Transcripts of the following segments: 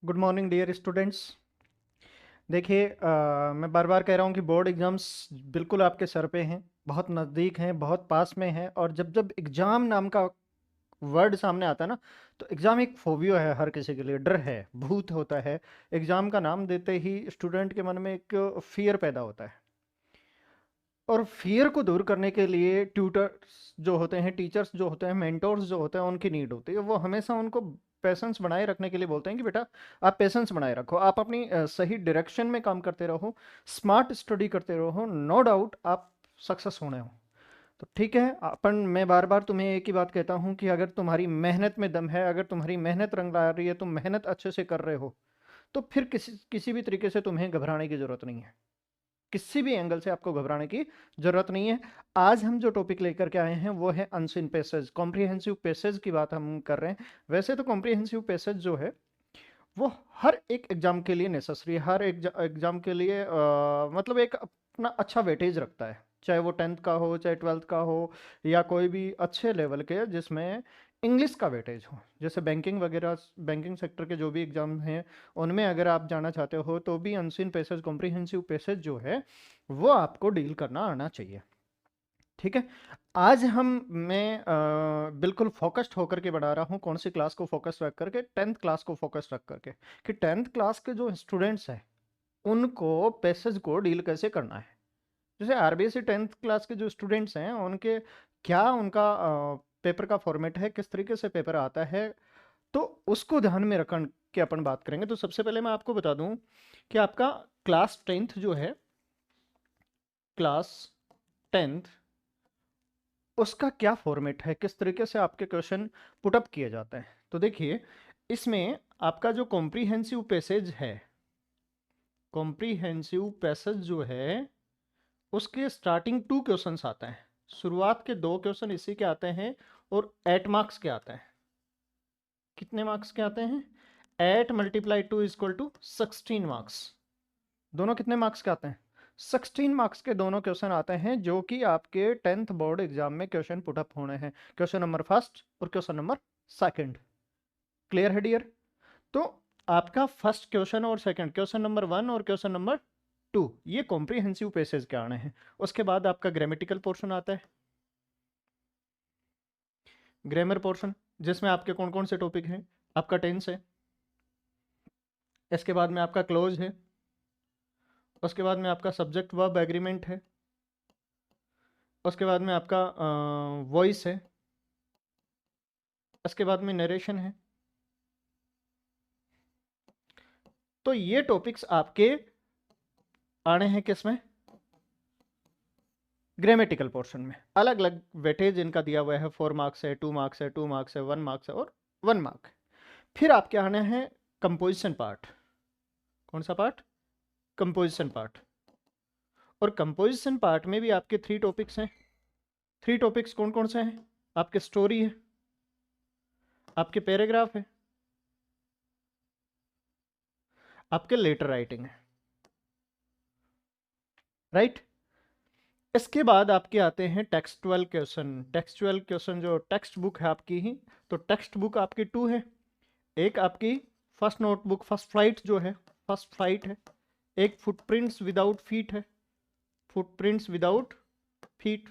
Good morning dear students. देखिए, मैं बार बार कह रहा हूँ कि बोर्ड एग्ज़ाम्स बिल्कुल आपके सर पे हैं, बहुत नज़दीक हैं, बहुत पास में हैं। और जब जब एग्ज़ाम नाम का वर्ड सामने आता है ना, तो एग्ज़ाम एक फोबियो है, हर किसी के लिए डर है, भूत होता है। एग्ज़ाम का नाम देते ही स्टूडेंट के मन में एक फियर पैदा होता है। और फियर को दूर करने के लिए ट्यूटर्स जो होते हैं, टीचर्स जो होते हैं, मेंटोर्स जो होते हैं, उनकी नीड होती है। वो हमेशा उनको पेशेंस बनाए रखने के लिए बोलते हैं कि बेटा आप पेशेंस बनाए रखो, आप अपनी सही डायरेक्शन में काम करते रहो, स्मार्ट स्टडी करते रहो, नो डाउट आप सक्सेस होने हो। तो ठीक है, अपन मैं बार बार तुम्हें एक ही बात कहता हूँ कि अगर तुम्हारी मेहनत में दम है, अगर तुम्हारी मेहनत रंग ला रही है, तुम मेहनत अच्छे से कर रहे हो, तो फिर किसी किसी भी तरीके से तुम्हें घबराने की ज़रूरत नहीं है। किसी भी एंगल से आपको घबराने की जरूरत नहीं है। आज हम जो टॉपिक लेकर के आए हैं वो है अनसीन पैसेज, कॉम्प्रिहेंसिव पैसेज की बात हम कर रहे हैं। वैसे तो कॉम्प्रिहेंसिव पैसेज जो है वो हर एक एग्जाम के लिए नेसेसरी है, हर एक एग्जाम के लिए मतलब एक अपना अच्छा वेटेज रखता है, चाहे वो 10th का हो, चाहे 12th का हो, या कोई भी अच्छे लेवल के जिसमें इंग्लिश का वेटेज हो। जैसे बैंकिंग वगैरह, बैंकिंग सेक्टर के जो भी एग्जाम हैं उनमें अगर आप जाना चाहते हो तो भी अनसीन पैसेज, कॉम्प्रिहेंसिव पैसेज जो है वो आपको डील करना आना चाहिए। ठीक है, आज मैं बिल्कुल फोकस्ड होकर के बना रहा हूँ। कौन सी क्लास को फोकस रख करके? 10th क्लास को फोकस रख करके, कि 10th क्लास के जो स्टूडेंट्स हैं उनको पैसेज को डील कैसे करना है। जैसे आरबीएससी 10th क्लास के जो स्टूडेंट्स हैं उनके क्या उनका पेपर का फॉर्मेट है, किस तरीके से पेपर आता है, तो उसको ध्यान में रख के अपन बात करेंगे। तो सबसे पहले मैं आपको बता दूं कि आपका क्लास 10th जो है, क्लास 10th उसका क्या फॉर्मेट है, किस तरीके से आपके क्वेश्चन पुटअप किए जाते हैं। तो देखिए, इसमें आपका जो कॉम्प्रिहेंसिव पैसेज है, कॉम्प्रिहेंसिव पैसेज जो है उसके स्टार्टिंग 2 क्वेश्चंस आते हैं। शुरुआत के 2 क्वेश्चन इसी के आते हैं और 8 मार्क्स के आते हैं। कितने मार्क्स के आते हैं? 8 मल्टीप्लाई 2 इक्वल टू 16 मार्क्स। दोनों कितने मार्क्स के आते हैं? 16 मार्क्स के दोनों क्वेश्चन आते हैं, जो कि आपके 10th बोर्ड एग्जाम में क्वेश्चन पुटअप होने हैं। क्वेश्चन नंबर फर्स्ट और क्वेश्चन नंबर सेकंड। क्लियर है डियर? तो आपका फर्स्ट क्वेश्चन और सेकंड, क्वेश्चन नंबर 1 और क्वेश्चन नंबर 2, ये कॉम्प्रिहेंसिव पैसेज के आने हैं। उसके बाद आपका ग्रामेटिकल पोर्शन आता है, ग्रामर पोर्शन, जिसमें आपके कौन कौन से टॉपिक हैं? आपका टेंस है, इसके बाद में आपका क्लोज है, उसके बाद में आपका सब्जेक्ट वर्ब एग्रीमेंट है, उसके बाद में आपका वॉइस है, उसके बाद में नरेशन है। तो ये टॉपिक्स आपके आने हैं किसमें? ग्रामेटिकल पोर्शन में। अलग अलग वेटेज इनका दिया हुआ है, 4 मार्क्स है, 2 मार्क्स है, 2 मार्क्स है, 1 मार्क्स है और 1 मार्क। फिर आपके आने हैं कंपोजिशन पार्ट। कौन सा पार्ट? Composition part. और कंपोजिशन पार्ट में भी आपके 3 टॉपिक्स हैं। 3 टॉपिक्स कौन कौन से हैं? आपके स्टोरी है, आपके पैराग्राफ है, आपके लेटर राइटिंग है। राइट? इसके बाद आपके आते हैं टेक्सचुअल क्वेश्चन। टेक्सचुअल क्वेश्चन जो टेक्स्ट बुक है आपकी ही, तो टेक्स्ट बुक आपकी 2 है। एक आपकी फर्स्ट नोटबुक, फर्स्ट फ्लाइट जो है, फर्स्ट फ्लाइट है। एक फुटप्रिंट्स विदाउट फीट है, फुटप्रिंट्स विदाउट फीट।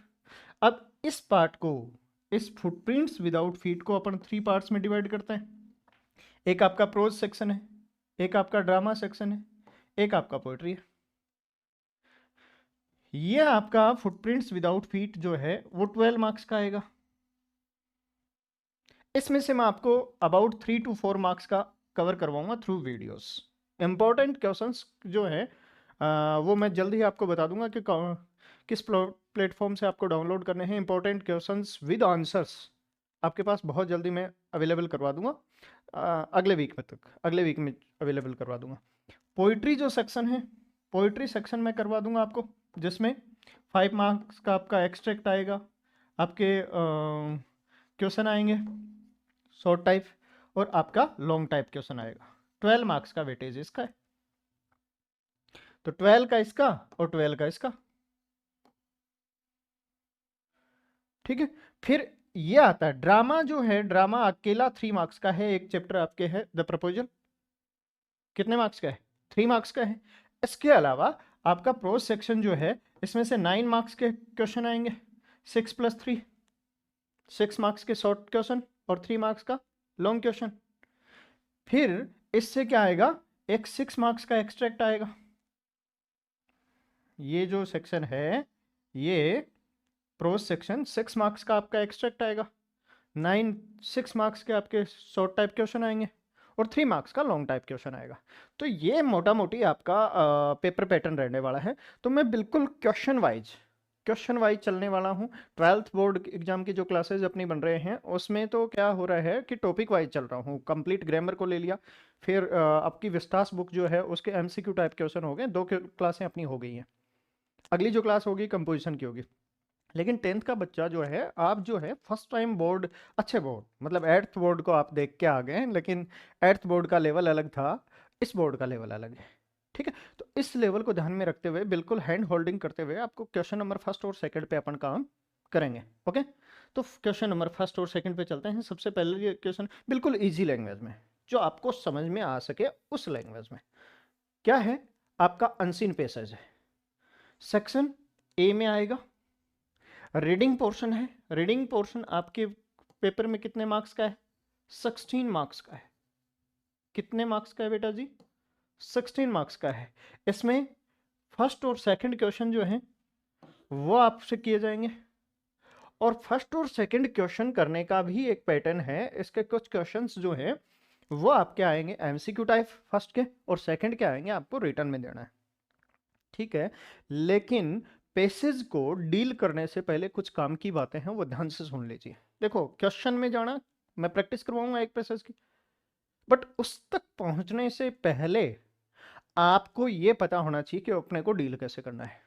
अब इस पार्ट को, इस फुटप्रिंट्स विदाउट फीट को अपन 3 पार्ट्स में डिवाइड करते हैं। एक आपका प्रोज सेक्शन है, एक आपका ड्रामा सेक्शन है, एक आपका पोएट्री है। ये आपका फुटप्रिंट्स विदाउट फीट जो है वो 12 मार्क्स का आएगा। इसमें से मैं आपको अबाउट 3 to 4 मार्क्स का कवर करवाऊंगा थ्रू वीडियोस। इंपॉर्टेंट क्वेश्चंस जो है वो मैं जल्द ही आपको बता दूंगा कि किस प्लेटफॉर्म से आपको डाउनलोड करने हैं। इंपॉर्टेंट क्वेश्चंस विद आंसर्स आपके पास बहुत जल्दी मैं अवेलेबल करवा दूंगा, अगले वीक में तक, अगले वीक में अवेलेबल करवा दूंगा। पोइट्री जो सेक्शन है, पोइट्री सेक्शन में करवा दूंगा आपको, जिसमें 5 मार्क्स का आपका एक्सट्रैक्ट आएगा, आपके क्वेश्चन आएंगे शॉर्ट टाइप, और आपका लॉन्ग टाइप क्वेश्चन आएगा। 12 मार्क्स का वेटेज इसका है। तो 12 का इसका और 12 का इसका। ठीक है, फिर ये आता है ड्रामा जो है, ड्रामा अकेला 3 मार्क्स का है। एक चैप्टर आपके है द प्रपोजल, कितने मार्क्स का है? 3 मार्क्स का है। इसके अलावा आपका प्रोज सेक्शन जो है, इसमें से 9 मार्क्स के क्वेश्चन आएंगे, 6 + 3, 6 मार्क्स के शॉर्ट क्वेश्चन और 3 मार्क्स का लॉन्ग क्वेश्चन। फिर इससे क्या आएगा, एक 6 मार्क्स का एक्सट्रैक्ट आएगा। ये जो सेक्शन है, ये प्रोज सेक्शन 6 मार्क्स का आपका एक्सट्रैक्ट आएगा, 6 मार्क्स के आपके शॉर्ट टाइप क्वेश्चन आएंगे और 3 मार्क्स का लॉन्ग टाइप क्वेश्चन आएगा। तो ये मोटा मोटी आपका पेपर पैटर्न रहने वाला है। तो मैं बिल्कुल क्वेश्चन वाइज चलने वाला हूँ। 12th बोर्ड एग्जाम की जो क्लासेज अपनी बन रहे हैं, उसमें तो क्या हो रहा है कि टॉपिक वाइज चल रहा हूँ। कंप्लीट ग्रामर को ले लिया, फिर आपकी विस्तास बुक जो है उसके MCQ टाइप क्वेश्चन हो गए, 2 क्लासें अपनी हो गई हैं। अगली जो क्लास होगी कंपोजिशन की होगी। लेकिन 10th का बच्चा जो है, आप जो है फर्स्ट टाइम बोर्ड, अच्छे बोर्ड मतलब 8th बोर्ड को आप देख के आ गए, लेकिन 8th बोर्ड का लेवल अलग था, इस बोर्ड का लेवल अलग है। ठीक है, तो इस लेवल को ध्यान में रखते हुए, बिल्कुल हैंड होल्डिंग करते हुए आपको क्वेश्चन नंबर फर्स्ट और सेकंड पे अपन काम करेंगे। ओके, तो क्वेश्चन नंबर फर्स्ट और सेकंड पे चलते हैं। सबसे पहले ये क्वेश्चन बिल्कुल ईजी लैंग्वेज में, जो आपको समझ में आ सके उस लैंग्वेज में। क्या है, आपका अनसीन पैसेज है, सेक्शन ए में आएगा। रीडिंग पोर्शन है, रीडिंग पोर्शन आपके पेपर में कितने मार्क्स का है? 16 मार्क्स का है। कितने मार्क्स का है बेटा जी? 16 मार्क्स का है। इसमें फर्स्ट और सेकंड क्वेश्चन जो है वो आपसे किए जाएंगे, और फर्स्ट और सेकंड क्वेश्चन करने का भी एक पैटर्न है। इसके कुछ क्वेश्चंस जो है वो आपके आएंगे MCQ टाइप फर्स्ट के, और सेकंड के आएंगे आपको रिटर्न में देना है। ठीक है, लेकिन पैसेज को डील करने से पहले कुछ काम की बातें हैं, वो ध्यान से सुन लीजिए। देखो, क्वेश्चन में जाना, मैं प्रैक्टिस करवाऊंगा एक पैसेज की, बट उस तक पहुंचने से पहले आपको ये पता होना चाहिए कि अपने को डील कैसे करना है।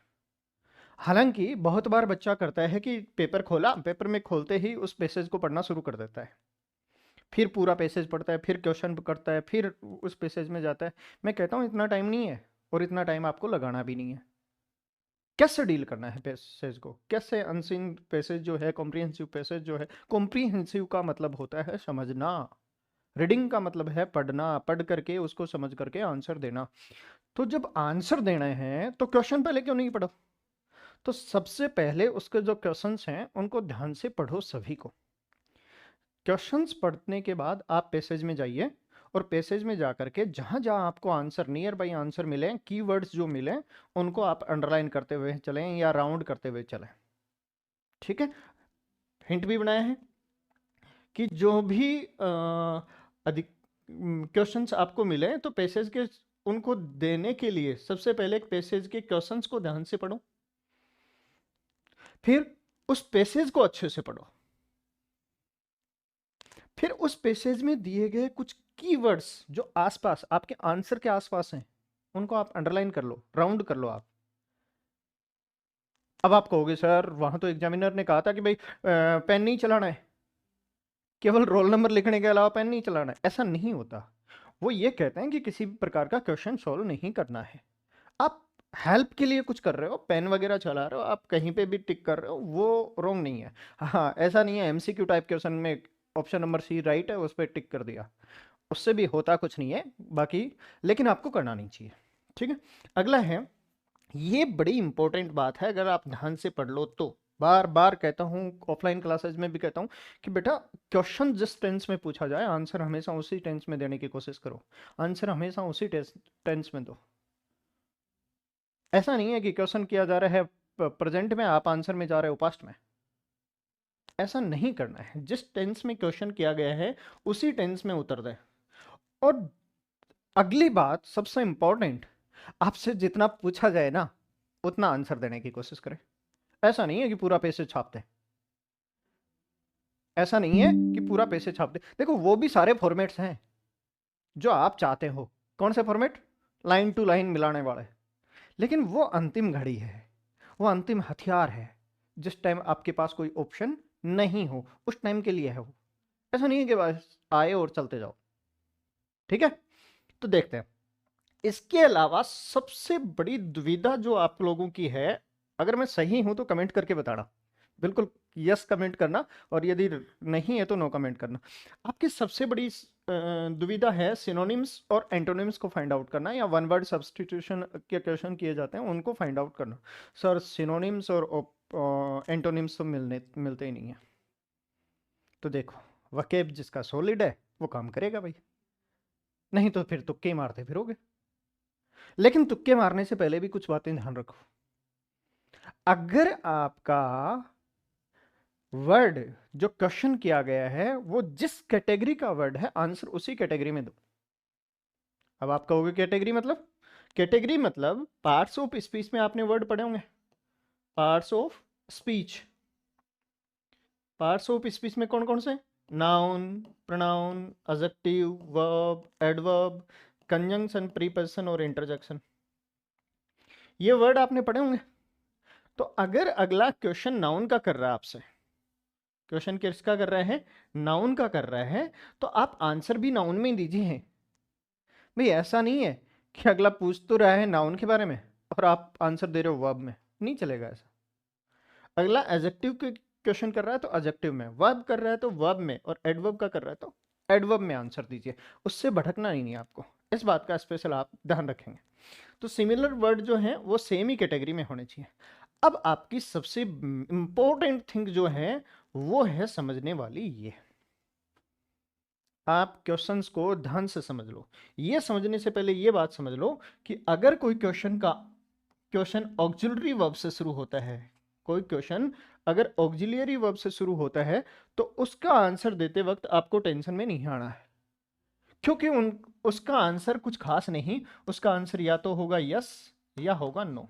हालांकि बहुत बार बच्चा करता है कि पेपर खोला, पेपर में खोलते ही उस पैसेज को पढ़ना शुरू कर देता है, फिर पूरा पैसेज पढ़ता है, फिर क्वेश्चन करता है, फिर उस पैसेज में जाता है। मैं कहता हूँ इतना टाइम नहीं है, और इतना टाइम आपको लगाना भी नहीं है। कैसे डील करना है पैसेज को, कैसे अनसीन पैसेज जो है, कॉम्प्रिहेंसिव पैसेज जो है। कॉम्प्रिहेंसिव का मतलब होता है समझना, रीडिंग का मतलब है पढ़ना, पढ़ करके उसको समझ करके आंसर देना। तो जब आंसर देना है तो क्वेश्चन पहले क्यों नहीं पढ़ो? तो सबसे पहले उसके जो क्वेश्चंस हैं उनको ध्यान से पढ़ो सभी को। क्वेश्चंस पढ़ने के बाद आप पैसेज में जाइए, और पैसेज में जाकर के जहां जहां आपको आंसर, नियर बाई आंसर मिले, कीवर्ड्स जो मिले, उनको आप अंडरलाइन करते हुए चलें या राउंड करते हुए चलें। ठीक है, हिंट भी बनाया है कि जो भी अधिक क्वेश्चंस आपको मिले तो पैसेज के उनको देने के लिए सबसे पहले पैसेज के क्वेश्चंस को ध्यान से पढ़ो, फिर उस पैसेज को अच्छे से पढ़ो, फिर उस पैसेज में दिए गए कुछ कीवर्ड्स जो आसपास आपके आंसर के आसपास हैं, उनको आप अंडरलाइन कर लो, राउंड कर लो आप। अब आप कहोगे सर वहां तो एग्जामिनर ने कहा था कि भाई पेन नहीं चलाना है, केवल रोल नंबर लिखने के अलावा पेन नहीं चलाना है। ऐसा नहीं होता। वो ये कहते हैं कि किसी भी प्रकार का क्वेश्चन सॉल्व नहीं करना है। आप हेल्प के लिए कुछ कर रहे हो, पेन वगैरह चला रहे हो, आप कहीं पे भी टिक कर रहे हो, वो रॉन्ग नहीं है। हाँ, ऐसा नहीं है MCQ टाइप क्वेश्चन में ऑप्शन नंबर C राइट है, उस पर टिक कर दिया, उससे भी होता कुछ नहीं है बाकी, लेकिन आपको करना नहीं चाहिए। ठीक है, अगला है, ये बड़ी इंपॉर्टेंट बात है, अगर आप ध्यान से पढ़ लो तो। बार बार कहता हूँ, ऑफलाइन क्लासेज में भी कहता हूँ कि बेटा क्वेश्चन जिस टेंस में पूछा जाए, आंसर हमेशा उसी टेंस में देने की कोशिश करो, आंसर हमेशा उसी टेंस में दो। ऐसा नहीं है कि क्वेश्चन किया जा रहा है प्रेजेंट में, आप आंसर में जा रहे हो पास्ट में। ऐसा नहीं करना है, जिस टेंस में क्वेश्चन किया गया है उसी टेंस में उतर दे। और अगली बात सबसे इंपॉर्टेंट, आपसे जितना पूछा जाए ना उतना आंसर देने की कोशिश करें। ऐसा नहीं है कि पूरा पैसे छाप दे, ऐसा नहीं है कि पूरा पैसे छाप दे। देखो, वो भी सारे फॉर्मेट्स हैं जो आप चाहते हो। कौन से फॉर्मेट? लाइन टू लाइन मिलाने वाले। लेकिन वो अंतिम घड़ी है, वो अंतिम हथियार है, जिस टाइम आपके पास कोई ऑप्शन नहीं हो, उस टाइम के लिए है वो। ऐसा नहीं है कि बस आए और चलते जाओ। ठीक है, तो देखते हैं। इसके अलावा सबसे बड़ी दुविधा जो आप लोगों की है, अगर मैं सही हूं तो कमेंट करके बताना, बिल्कुल यस कमेंट करना, और यदि नहीं है तो नो कमेंट करना। आपकी सबसे बड़ी दुविधा है सिनोनिम्स और एंटोनिम्स को फाइंड आउट करना, या वन वर्ड सब्सटीट्यूशन के क्वेश्चन किए जाते हैं उनको फाइंड आउट करना। सर सिनोनिम्स और एंटोनिम्स तो मिलते ही नहीं है। तो देखो, वकेब जिसका सॉलिड है वो काम करेगा भाई, नहीं तो फिर तुक्के मारते फिरोगे। लेकिन तुक्के मारने से पहले भी कुछ बातें ध्यान रखो। अगर आपका वर्ड जो क्वेश्चन किया गया है वो जिस कैटेगरी का वर्ड है, आंसर उसी कैटेगरी में दो। अब आप कहोगे कैटेगरी मतलब पार्ट्स ऑफ स्पीच में आपने वर्ड पढ़े होंगे, parts of speech. Parts of speech में कौन कौन से? Noun, pronoun, adjective, verb, adverb, conjunction, preposition और इंटरजेक्शन। ये वर्ड आपने पढ़े होंगे। तो अगर अगला क्वेश्चन नाउन का कर रहा है आपसे, क्वेश्चन किसका कर रहा है? नाउन का कर रहा है, तो आप आंसर भी नाउन में ही दीजिए। भाई ऐसा नहीं है कि अगला पूछ तो रहा है नाउन के बारे में और आप आंसर दे रहे हो वर्ब में, नहीं चलेगा ऐसा। अगला एडजेक्टिव के क्वेश्चन कर रहा है तो एडजेक्टिव में, वर्ब कर रहा है तो वर्ब में, और एडवर्ब का कर रहा है तो एडवर्ब में आंसर दीजिए। उससे भटकना ही नहीं आपको, इस बात का स्पेशल आप ध्यान रखेंगे। तो सिमिलर वर्ड जो है वो सेम ही कैटेगरी में होने चाहिए। अब आपकी सबसे इंपॉर्टेंट थिंग जो है वो है समझने वाली ये, आप क्वेश्चंस को ध्यान से समझ लो। ये समझने से पहले ये बात समझ लो कि अगर कोई क्वेश्चन ऑक्सिलरी वर्ब से शुरू होता है, कोई क्वेश्चन अगर ऑक्सिलरी वर्ब से शुरू होता है तो उसका आंसर देते वक्त आपको टेंशन में नहीं आना है, क्योंकि उसका आंसर कुछ खास नहीं, उसका आंसर या तो होगा यस या होगा नो।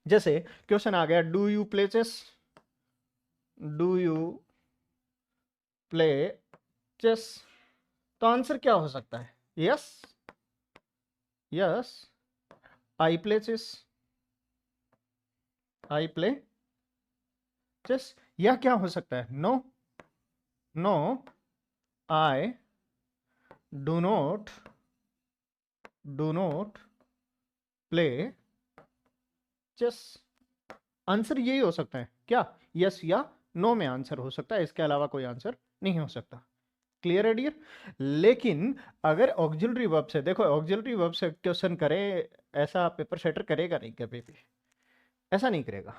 जैसे क्वेश्चन आ गया, do you play chess? Do you play chess? तो आंसर क्या हो सकता है? Yes, yes, I play chess, I play chess. या क्या हो सकता है? No, no, I do not play chess. Answer यही हो सकता है क्या? यस या नो में आंसर हो सकता है, इसके अलावा कोई आंसर नहीं हो सकता। क्लियर है डियर? लेकिन अगर ऑक्सिलरी वर्ब से, देखो ऑक्सिलरी वर्ब से क्वेश्चन करे, ऐसा पेपर सेटर करेगा नहीं कभी भी, ऐसा नहीं करेगा,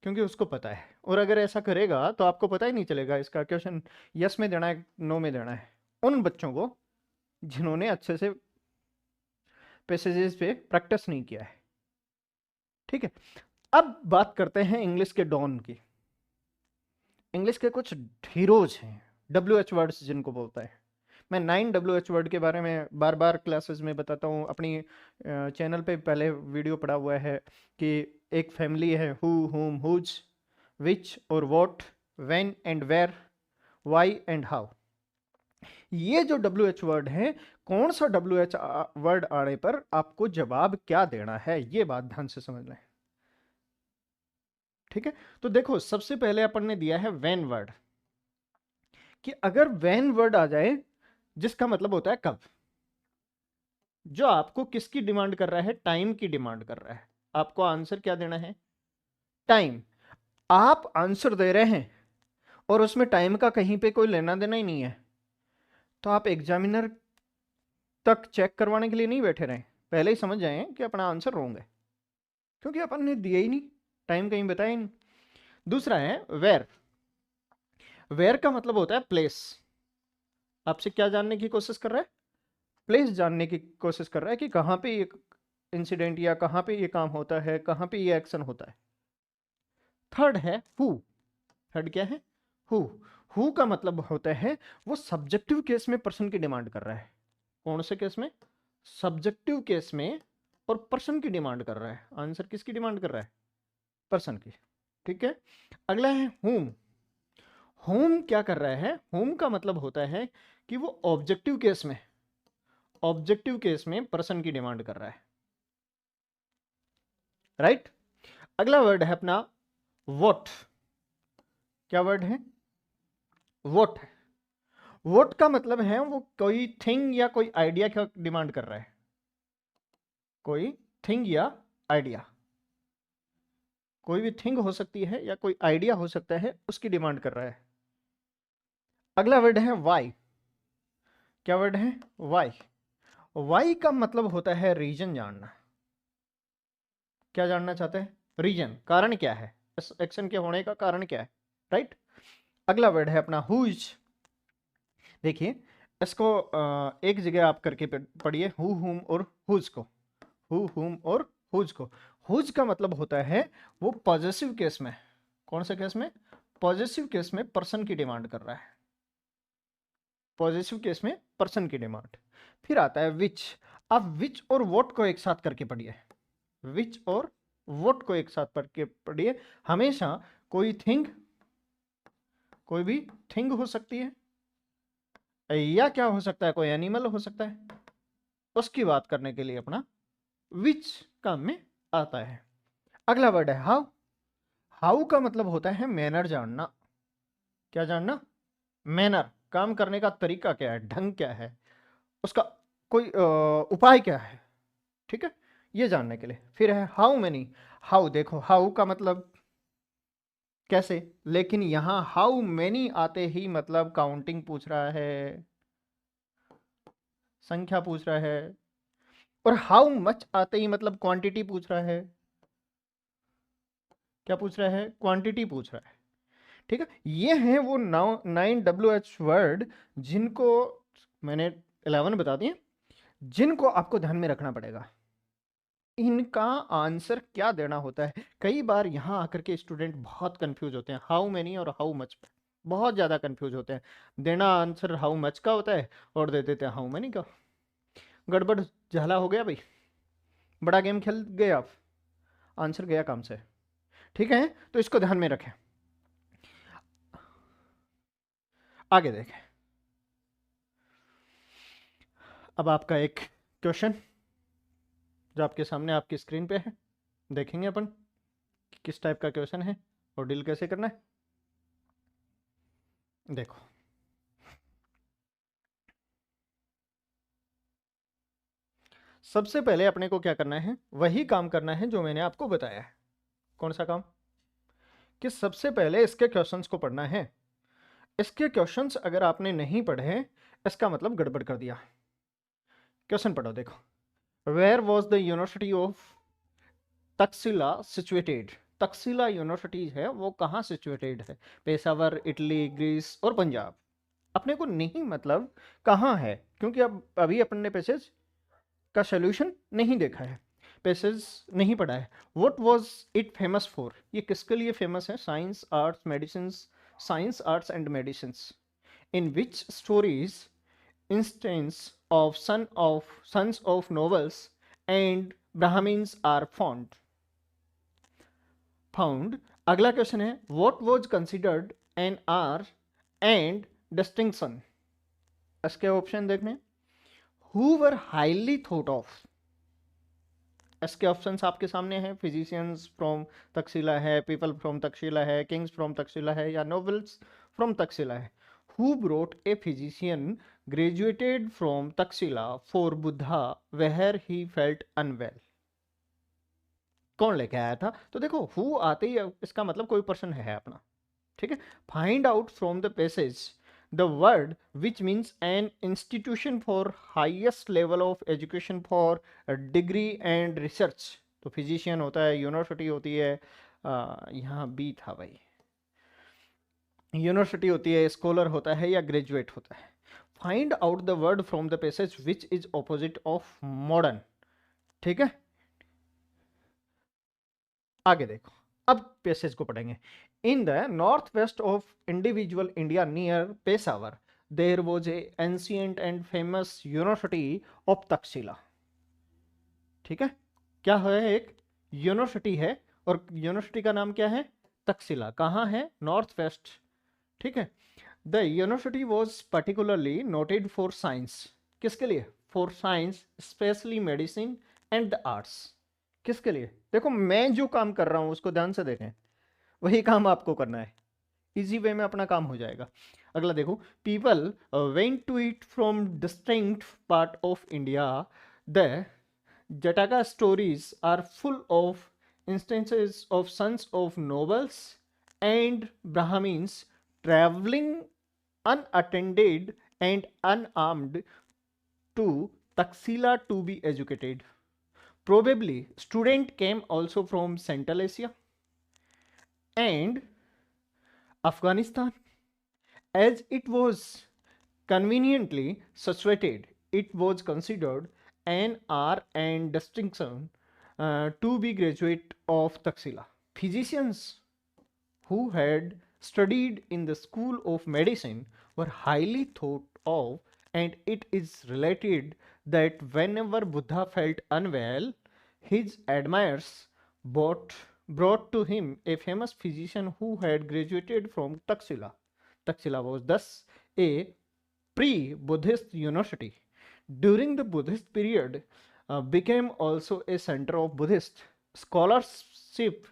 क्योंकि उसको पता है। और अगर ऐसा करेगा तो आपको पता ही नहीं चलेगा इसका क्वेश्चन यस में देना है नो में देना है। उन बच्चों को जिन्होंने अच्छे से पैसेजेस पे प्रैक्टिस नहीं किया है। ठीक है, अब बात करते हैं इंग्लिश के डॉन की। इंग्लिश के कुछ हीरोज हैं, WH वर्ड्स जिनको बोलता है। मैं 9 WH वर्ड के बारे में बार बार क्लासेस में बताता हूँ, अपनी चैनल पे पहले वीडियो पड़ा हुआ है कि एक फैमिली है, हु, हुम, हुज, विच और what, when and where, why and how. ये जो WH वर्ड है, कौन सा WH वर्ड आने पर आपको जवाब क्या देना है, ये बात ध्यान से समझ लें। ठीक है, तो देखो सबसे पहले अपन ने दिया है व्हेन वर्ड, कि अगर व्हेन वर्ड आ जाए जिसका मतलब होता है कब, जो आपको किसकी डिमांड कर रहा है? टाइम की डिमांड कर रहा है। आपको आंसर क्या देना है? टाइम। आप आंसर दे रहे हैं और उसमें टाइम का कहीं पे कोई लेना देना ही नहीं है, तो आप एग्जामिनर तक चेक करवाने के लिए नहीं बैठे रहे, पहले ही समझ जाए कि अपना आंसर रॉन्ग है, क्योंकि अपन ने दिया ही नहीं, टाइम कहीं बताया ही नहीं। दूसरा है वेयर। वेयर का मतलब होता है प्लेस। आपसे क्या जानने की कोशिश कर रहा है? प्लेस जानने की कोशिश कर रहा है कि कहाँ पे ये इंसिडेंट या कहाँ पे ये काम होता है, कहाँ पे ये एक्शन होता है। थर्ड है हु। थर्ड क्या है? हु। हु का मतलब होता है वो सब्जेक्टिव केस में पर्सन की डिमांड कर रहा है। कौन से केस में? सब्जेक्टिव केस में, और पर्सन की डिमांड कर रहा है। आंसर किसकी डिमांड कर रहा है? पर्सन की। ठीक है, अगला है होम। होम क्या कर रहा है? होम का मतलब होता है कि वो ऑब्जेक्टिव केस में पर्सन की डिमांड कर रहा है। राइट? अगला वर्ड है अपना वॉट। क्या वर्ड है? वॉट। वॉट का मतलब है वो कोई थिंग या कोई आइडिया का डिमांड कर रहा है। कोई थिंग या आइडिया, कोई भी थिंग हो सकती है या कोई आइडिया हो सकता है, उसकी डिमांड कर रहा है। अगला वर्ड है वाई। क्या वर्ड है? वाई। वाई का मतलब होता है रीजन जानना। क्या जानना चाहते हैं? रीजन, कारण क्या है, इस एक्शन के होने का कारण क्या है, राइट। अगला वर्ड है अपना हुज। देखिए, इसको एक जगह आप करके पढ़िए, हु हुम और हुज को। हु हुम और हुज को। हुज का मतलब होता है वो पॉजिटिव केस में। कौन से केस में? पॉजिटिव केस में पर्सन की डिमांड कर रहा है। पॉजिटिव केस में पर्सन की डिमांड। फिर आता है विच। आप विच और वोट को एक साथ करके पढ़िए। विच और वोट को एक साथ पढ़ के पढ़िए। हमेशा कोई थिंग, कोई भी थिंग हो सकती है, या क्या हो सकता है, कोई एनिमल हो सकता है, उसकी बात करने के लिए अपना विच काम में आता है। अगला वर्ड है हाउ। हाउ का मतलब होता है मैनर जानना। क्या जानना? मैनर, काम करने का तरीका क्या है, ढंग क्या है, उसका कोई उपाय क्या है, ठीक है, ये जानने के लिए। फिर है हाउ मेनी। हाउ, देखो हाउ का मतलब कैसे, लेकिन यहां हाउ मेनी आते ही मतलब काउंटिंग पूछ रहा है, संख्या पूछ रहा है। और हाउ मच आते ही मतलब क्वांटिटी पूछ रहा है। क्या पूछ रहा है? क्वांटिटी पूछ रहा है, ठीक है। ये हैं वो 9 WH वर्ड जिनको मैंने 11 बता दिए, जिनको आपको ध्यान में रखना पड़ेगा। इनका आंसर क्या देना होता है? कई बार यहाँ आकर के स्टूडेंट बहुत कंफ्यूज होते हैं हाउ मेनी और हाउ मच पे, बहुत ज़्यादा कंफ्यूज होते हैं। देना आंसर हाउ मच का होता है और दे देते हैं हाउ मेनी का। गड़बड़ झाला हो गया भाई, बड़ा गेम खेल गए आप, आंसर गया काम से, ठीक है। तो इसको ध्यान में रखें। आगे देखें। अब आपका एक क्वेश्चन जो आपके सामने आपकी स्क्रीन पे है, देखेंगे अपन कि किस टाइप का क्वेश्चन है और डील कैसे करना है। देखो, सबसे पहले अपने को क्या करना है, वही काम करना है जो मैंने आपको बताया है। कौन सा काम? कि सबसे पहले इसके क्वेश्चंस को पढ़ना है। इसके क्वेश्चंस अगर आपने नहीं पढ़े, इसका मतलब गड़बड़ कर दिया। क्वेश्चन पढ़ो, देखो। Where was the university of Takshashila situated. Takshashila university है वो कहाँ सिचुएटेड है? पेशावर, इटली, ग्रीस और पंजाब। अपने को नहीं मतलब कहाँ है, क्योंकि अब अभी अपन ने पैसेज का सोल्यूशन नहीं देखा है, पैसेज नहीं पढ़ा है। What was it famous for, ये किसके लिए फेमस है? Science, arts, medicine, science, arts and medicine. In which stories instance of sons of nobles and Brahmans are found. अगला क्वेश्चन है what was considered an honour and distinction. इसके option देखने, who were highly thought of. इसके options आपके सामने हैं, physicians from Takshashila है, people from Takshashila है, किंग्स फ्रॉम तक्षशिला है, या नोबल्स फ्रॉम तक्षशिला है। Who brought a physician graduated from Takshashila for Buddha where he felt unwell. कौन लेके आया था? तो देखो हु आते ही इसका मतलब कोई पर्सन है अपना, ठीक है। Find out from the passage the word which means an institution for highest level of education for degree and research. तो फिजिशियन होता है, यूनिवर्सिटी होती है, यहाँ बी था भाई, यूनिवर्सिटी होती है, स्कॉलर होता है या ग्रेजुएट होता है। Find out the word from the passage which is opposite of modern, ठीक है। आगे देखो, अब पैसेज को पढ़ेंगे। In the north west of individual India near Peshawar there was an ancient and famous university of Takshashila. ठीक है, क्या है? एक यूनिवर्सिटी है और यूनिवर्सिटी का नाम क्या है? तक्षशिला। कहाँ है? नॉर्थ वेस्ट, ठीक है। The university was particularly noted for science. किसके लिए? For science, specially medicine and the arts. किसके लिए? देखो मैं जो काम कर रहा हूं उसको ध्यान से देखें, वही काम आपको करना है, इजी वे में अपना काम हो जाएगा। अगला देखो, people went to it from distinct part of India. The Jataka stories are full of instances of sons of nobles and Brahmins traveling unattended and unarmed to Taxila to be educated. Probably student came also from Central Asia and Afghanistan, as it was conveniently situated. It was considered an honor and distinction to be graduate of Taxila. Physicians who had studied in the school of medicine were highly thought of, and it is related that whenever Buddha felt unwell, his admirers brought to him a famous physician who had graduated from Taxila. Taxila was thus a pre-Buddhist university. During the Buddhist period, became also a center of Buddhist scholarship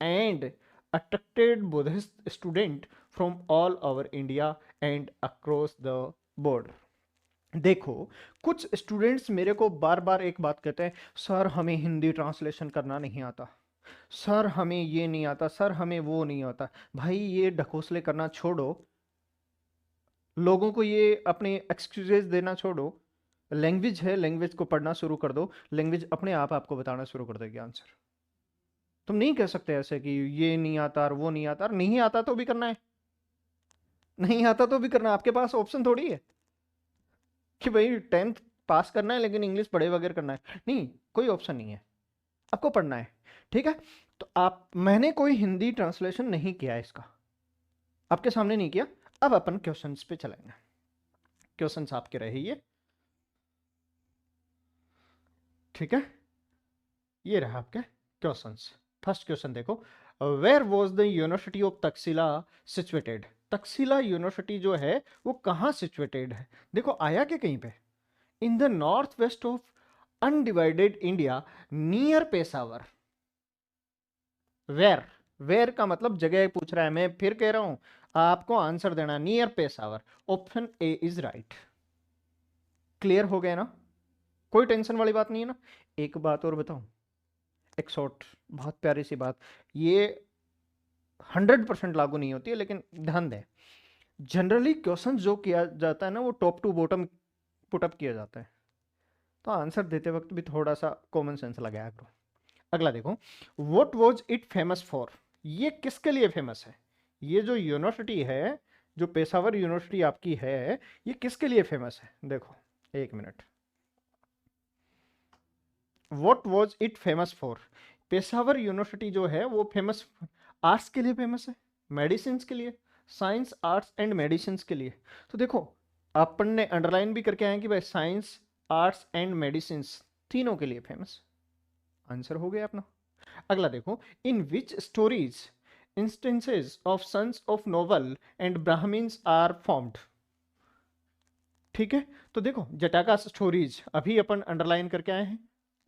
and attracted Buddhist students from all over India and across the board. देखो, कुछ students मेरे को बार बार एक बात कहते हैं, sir हमें Hindi translation करना नहीं आता, सर हमें ये नहीं आता, सर हमें वो नहीं आता। भाई ये ढकोसले करना छोड़ो, लोगों को ये अपने एक्सक्यूजेस देना छोड़ो। लैंग्वेज है, लैंग्वेज को पढ़ना शुरू कर दो, लैंग्वेज अपने आप आपको बताना शुरू कर देगी आंसर। तुम नहीं कह सकते ऐसे कि ये नहीं आता और वो नहीं आता, और नहीं आता तो भी करना है, नहीं आता तो भी करना है। आपके पास ऑप्शन थोड़ी है कि भाई 10th पास करना है लेकिन इंग्लिश पढ़े वगैरह करना है, नहीं, कोई ऑप्शन नहीं है, आपको पढ़ना है। ठीक है, तो मैंने कोई हिंदी ट्रांसलेशन नहीं किया इसका, आपके सामने नहीं किया। अब अपन क्वेश्चंस पे चलेंगे। क्वेश्चंस आपके रहे ये, ठीक है, ये रहा आपके क्वेश्चंस। फर्स्ट क्वेश्चन देखो, where was the university of Takshashila situated? Takshashila university जो है वो कहाँ सिचुएटेड है? देखो आया क्या कहीं पे, in the north west of undivided India near Peshawar. Where का मतलब जगह पूछ रहा है, मैं फिर कह रहा हूं आपको आंसर देना, near Peshawar. Option A is right. Clear हो गया ना, कोई टेंशन वाली बात नहीं है ना। एक बात और बताऊं, एक शॉर्ट बहुत प्यारी सी बात, ये 100% लागू नहीं होती है लेकिन ध्यान दें, जनरली क्वेश्चन जो किया जाता है ना वो टॉप टू बॉटम पुटअप किया जाता है, तो आंसर देते वक्त भी थोड़ा सा कॉमन सेंस लगाया करो। अगला देखो, what was it famous for? ये किसके लिए फेमस है? ये जो यूनिवर्सिटी है, जो पेशावर यूनिवर्सिटी आपकी है, ये किसके लिए फेमस है? देखो एक minute, what was it famous for? Peshawar university जो है वो फेमस आर्ट्स के लिए फेमस है, मेडिसिन के लिए, साइंस आर्ट्स एंड मेडिसिन के लिए। तो देखो अपन ने अंडरलाइन भी करके आए कि भाई साइंस आर्ट्स एंड मेडिसिन तीनों के लिए फेमस। आंसर हो गया अपना। अगला देखो, in which stories instances of sons of noble and Brahmans are formed? ठीक है, तो देखो जटाका स्टोरीज अभी अपन अंडरलाइन करके आए हैं,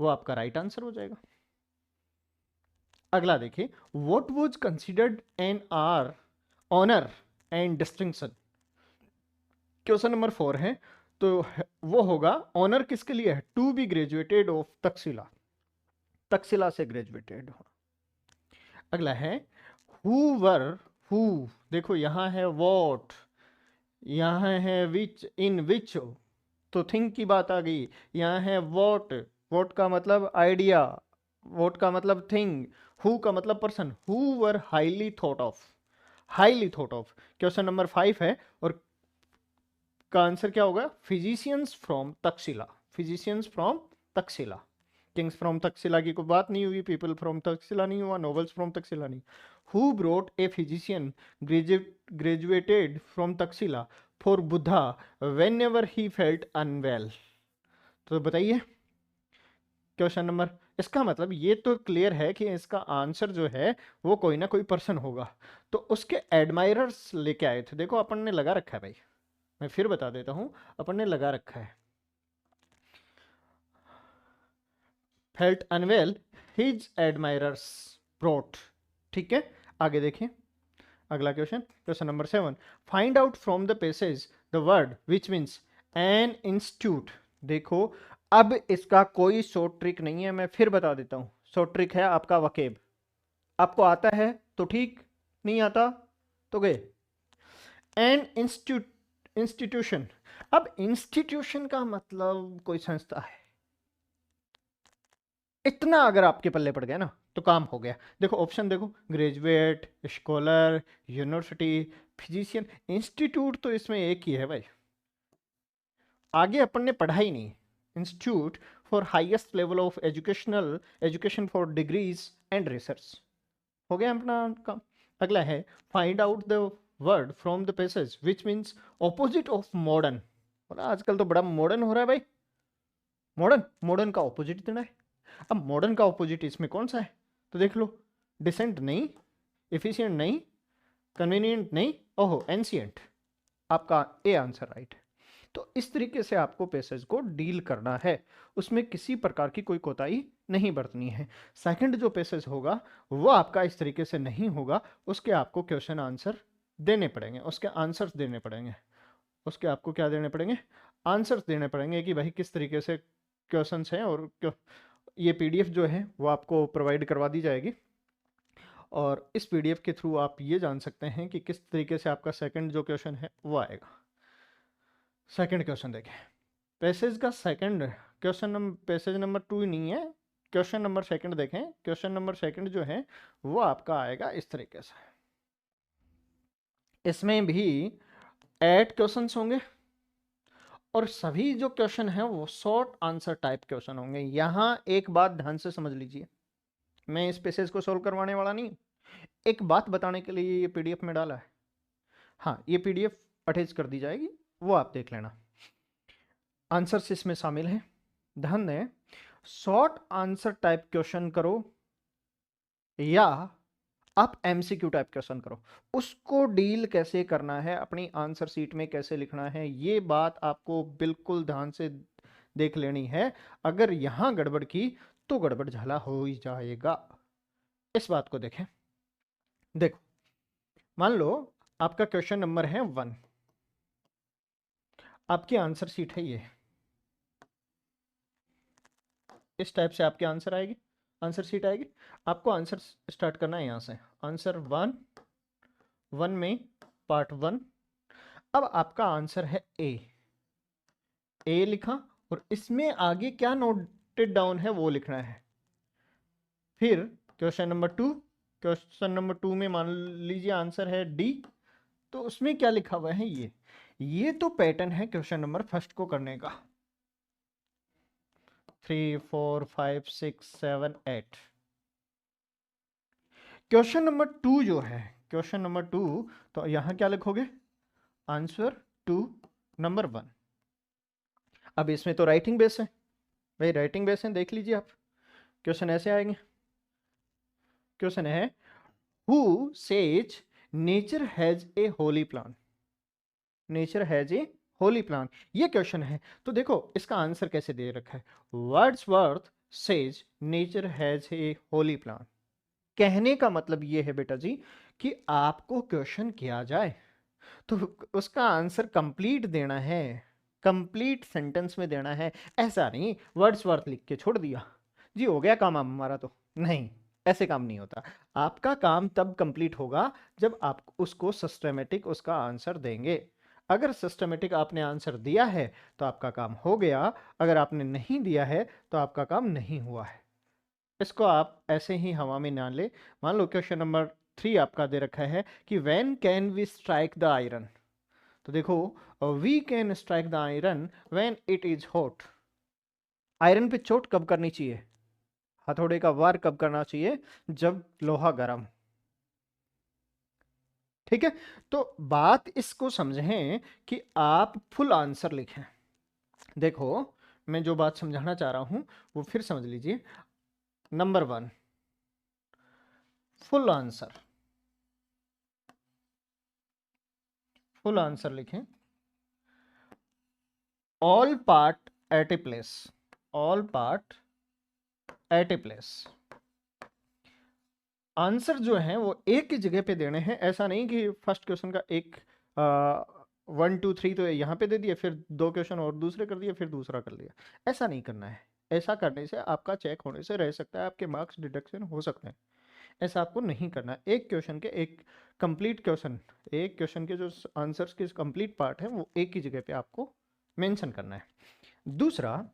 वो आपका राइट आंसर हो जाएगा। अगला देखिए, what was considered an are honour and distinction? Question number 4 है, तो वो होगा ऑनर किसके लिए है? To be graduated of Takshashila, Takshashila से ग्रेजुएटेड हो। अगला है हु वर, हु, देखो यहां है वॉट, यहां है विच, इन विच, तो थिंक की बात आ गई। यहां है वॉट, वॉट का मतलब आइडिया, वॉट का मतलब थिंग, हु का मतलब person. Who were highly thought of, highly thought of. Question number 5 है और का आंसर क्या होगा? Physicians from Takshashila, physicians from Takshashila. Kings from Takshashila की कोई बात नहीं हुई, पीपल फ्रॉम तक्षशिला नहीं हुआ, नोवेल्स फ्रॉम तक्षशिला नहीं। Who brought a physician graduated from Takshashila for Buddha whenever he felt unwell? तो बताइए क्वेश्चन नंबर, इसका मतलब ये तो क्लियर है कि इसका आंसर जो है वो कोई ना कोई पर्सन होगा, तो उसके एडमायरर्स लेके आए थे। देखो अपन ने लगा रखा है भाई, मैं फिर बता देता हूं, अपन ने लगा रखा है felt unwell his admirers brought. ठीक है, आगे देखिए अगला क्वेश्चन, question number 7, find out from the passage the word which means an institute. देखो अब इसका कोई शॉर्ट ट्रिक नहीं है, मैं फिर बता देता हूं, शॉर्ट ट्रिक है आपका वकेब। आपको आता है तो ठीक, नहीं आता तो गए। एन इंस्टीट्यूशन, अब इंस्टीट्यूशन का मतलब कोई संस्था है। इतना अगर आपके पल्ले पड़ गया ना तो काम हो गया। देखो ऑप्शन देखो, graduate, scholar, university, physician. Institute तो इसमें एक ही है भाई, आगे अपन ने पढ़ा ही नहीं। Institute for highest level of education for degrees and research, हो गया अपना काम। अगला है find out the word from the passage which means opposite of modern. बोला आजकल तो बड़ा मॉडर्न हो रहा है भाई, मॉडर्न, मॉडर्न का ऑपोजिट देना है। अब मॉडर्न का ऑपोजिट इसमें कौन सा है, तो देख लो, डिसेंट नहीं, एफिशिएंट नहीं, कन्वीनियंट नहीं, ओहो एंशियंट। आपका ए आंसर राइट है। तो इस तरीके से आपको पैसेज को डील करना है, उसमें किसी प्रकार की कोई कोताही नहीं बरतनी है। सेकंड जो पैसेज होगा वो आपका इस तरीके से नहीं होगा, उसके आपको क्वेश्चन आंसर देने पड़ेंगे, उसके आंसर्स देने पड़ेंगे, उसके आपको क्या देने पड़ेंगे, आंसर्स देने पड़ेंगे कि भाई किस तरीके से क्वेश्चंस हैं। और ये पीडीएफ जो है वो आपको प्रोवाइड करवा दी जाएगी, और इस पीडीएफ के थ्रू आप ये जान सकते हैं कि किस तरीके से आपका सेकंड जो क्वेश्चन है वो आएगा। सेकंड क्वेश्चन देखें, पैसेज का second question number, passage number 2 ही नहीं है, क्वेश्चन नंबर सेकंड देखें। क्वेश्चन नंबर सेकंड जो है वो आपका आएगा इस तरीके से, इसमें भी 8 क्वेश्चंस होंगे और सभी जो क्वेश्चन है वो शॉर्ट आंसर टाइप क्वेश्चन होंगे। यहां एक बात ध्यान से समझ लीजिए, मैं इस पैसेज को सोल्व करवाने वाला नहीं, एक बात बताने के लिए ये पीडीएफ में डाला है। हाँ, ये पीडीएफ अटैच कर दी जाएगी, वो आप देख लेना। आंसर्स इसमें शामिल हैं, ध्यान दें। शॉर्ट आंसर टाइप क्वेश्चन करो या आप एमसीक्यू टाइप क्वेश्चन करो, उसको डील कैसे करना है, अपनी आंसर शीट में कैसे लिखना है, ये बात आपको बिल्कुल ध्यान से देख लेनी है। अगर यहां गड़बड़ की तो गड़बड़ झाला हो ही जाएगा। इस बात को देखें, देखो मान लो आपका क्वेश्चन नंबर है 1, आपकी आंसर शीट है ये, इस टाइप से आपकी आंसर आएगी, आंसर शीट आएगी। आपको आंसर स्टार्ट करना है यहाँ से, आंसर 1 में पार्ट 1। अब आपका आंसर है ए लिखा, और इसमें आगे क्या नोटेड डाउन है वो लिखना है। फिर क्वेश्चन नंबर 2, क्वेश्चन नंबर 2 में मान लीजिए आंसर है डी, तो उसमें क्या लिखा हुआ है ये तो पैटर्न है क्वेश्चन नंबर फर्स्ट को करने का। 3 4 5 6 7 8। क्वेश्चन नंबर 2 जो है, क्वेश्चन नंबर 2, तो यहां क्या लिखोगे, आंसर 2 नंबर 1। अब इसमें तो राइटिंग बेस है भाई, राइटिंग बेस है, देख लीजिए आप। क्वेश्चन ऐसे आएंगे, क्वेश्चन है who says nature has a Holi plan, nature has a Holi plan, ये क्वेश्चन है। तो देखो इसका आंसर कैसे दे रखा है, Wordsworth says nature has a Holi plan. कहने का मतलब ये है बेटा जी कि आपको क्वेश्चन किया जाए तो उसका आंसर कंप्लीट देना है, कंप्लीट सेंटेंस में देना है। ऐसा नहीं वर्ड्सवर्थ लिख के छोड़ दिया जी हो गया काम हमारा, तो नहीं, ऐसे काम नहीं होता। आपका काम तब कंप्लीट होगा जब आप उसको सिस्टमेटिक उसका आंसर देंगे। अगर सिस्टमेटिक आपने आंसर दिया है तो आपका काम हो गया, अगर आपने नहीं दिया है तो आपका काम नहीं हुआ है। इसको आप ऐसे ही हवा में ना ले। मान लो क्वेश्चन नंबर 3 आपका दे रखा है कि when can we strike the iron, तो देखो we can strike the iron when it is hot. Iron पे चोट कब करनी चाहिए, हथौड़े का वार कब करना चाहिए, जब लोहा गर्म। ठीक है, तो बात इसको समझें कि आप फुल आंसर लिखें। देखो मैं जो बात समझाना चाह रहा हूं वो फिर समझ लीजिए। Number 1, full answer, full answer लिखें, all part at a place, all part at a place. Answer जो है वो एक ही जगह पे देने हैं, ऐसा नहीं कि फर्स्ट क्वेश्चन का एक 1 2 3 तो यहाँ पे दे दिया, फिर 2 क्वेश्चन और दूसरे कर दिए, फिर दूसरा कर लिया। ऐसा नहीं करना है, ऐसा करने से आपका चेक होने से रह सकता है, आपके मार्क्स डिडक्शन हो सकते हैं। ऐसा आपको नहीं करना है। एक क्वेश्चन के एक कंप्लीट क्वेश्चन, एक क्वेश्चन के जो आंसर्स के कंप्लीट पार्ट है वो एक ही जगह पे आपको मेंशन करना है। दूसरा,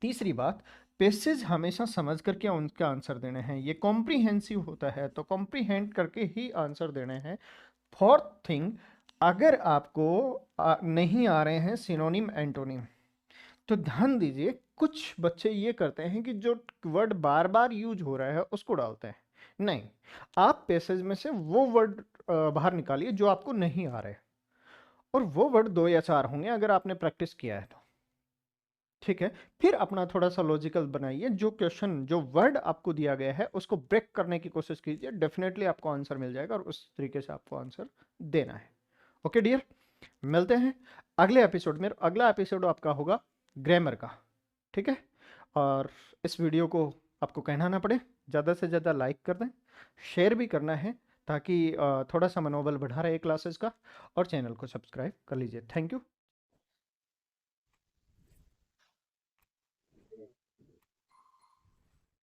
तीसरी बात, पैसेज हमेशा समझ करके उनका आंसर देने हैं। ये कॉम्प्रिहेंसिव होता है तो कॉम्प्रिहेंड करके ही आंसर देने हैं। फोर्थ थिंग, अगर आपको नहीं आ रहे हैं सिनोनिम एंटोनिम, तो ध्यान दीजिए, कुछ बच्चे ये करते हैं कि जो वर्ड बार बार यूज हो रहा है उसको डालते हैं। नहीं, आप पैसेज में से वो वर्ड बाहर निकालिए जो आपको नहीं आ रहे, और वो वर्ड 2 या 4 होंगे अगर आपने प्रैक्टिस किया है तो। ठीक है, फिर अपना थोड़ा सा लॉजिकल बनाइए, जो क्वेश्चन जो वर्ड आपको दिया गया है उसको ब्रेक करने की कोशिश कीजिए, डेफिनेटली आपको आंसर मिल जाएगा और उस तरीके से आपको आंसर देना है। ओके डियर, मिलते हैं अगले एपिसोड में। अगला एपिसोड आपका होगा ग्रामर का। ठीक है, और इस वीडियो को आपको कहना ना पड़े, ज़्यादा से ज़्यादा लाइक कर दें, शेयर भी करना है ताकि थोड़ा सा मनोबल बढ़ा रहे क्लासेस का, और चैनल को सब्सक्राइब कर लीजिए। Thank you.